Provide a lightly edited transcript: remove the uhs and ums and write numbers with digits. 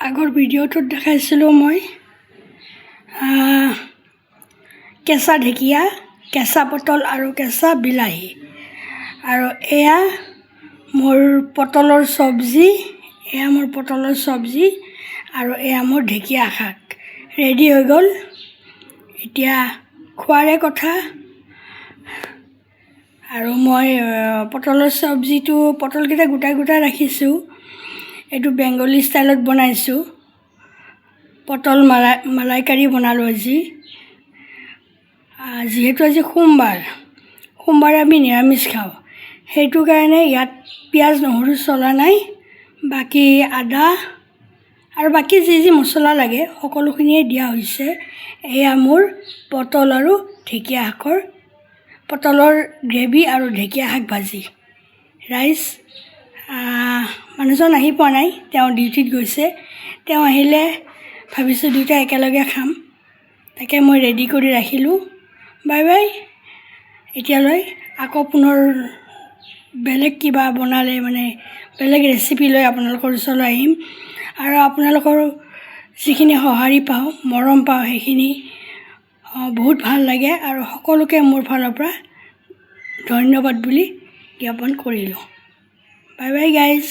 আগৰ ভিডিঅ'টোত দেখাইছিলোঁ মই কেঁচা ঢেকীয়া, কেঁচা পটল আৰু কেঁচা বিলাহী। আৰু এয়া মোৰ পটলৰ চব্জি, আৰু এয়া মোৰ ঢেকীয়া শাক ৰেডি হৈ গ'ল। এতিয়া খোৱাৰে কথা। আৰু মই পটলৰ চব্জিটো পটলকেইটা গোটাই ৰাখিছোঁ। এইটো বেংগলী ষ্টাইলত বনাইছোঁ। পটল মালাইকাৰী বনালোঁ আজি। যিহেতু আজি সোমবাৰে আমি নিৰামিষ খাওঁ, সেইটো কাৰণে ইয়াত পিঁয়াজ নহৰু চলা নাই। বাকী আদা আৰু বাকী যি মছলা লাগে সকলোখিনিয়ে দিয়া হৈছে। এয়া মোৰ পটল আৰু ঢেকীয়া শাকৰ পটলৰ গ্ৰেভি আৰু ঢেকীয়া শাক ভাজি। ৰাইজ মানুহজন আহি পোৱা নাই, তেওঁ ডিউটিত গৈছে। তেওঁ আহিলে ভাবিছোঁ দুয়োটা একেলগে খাম, তাকে মই ৰেডি কৰি ৰাখিলোঁ। Bye bye. এতিয়ালৈ আকৌ পুনৰ বেলেগ কিবা বনালে বেলেগ ৰেচিপি লৈ আপোনালোকৰ ওচৰলৈ আহিম। আৰু আপোনালোকৰ যিখিনি সঁহাৰি পাওঁ, মৰম পাওঁ, সেইখিনি বহুত ভাল লাগে। আৰু সকলোকে মোৰ ফালৰ পৰা ধন্যবাদ বুলি জ্ঞাপন কৰিলোঁ। Bye bye guys.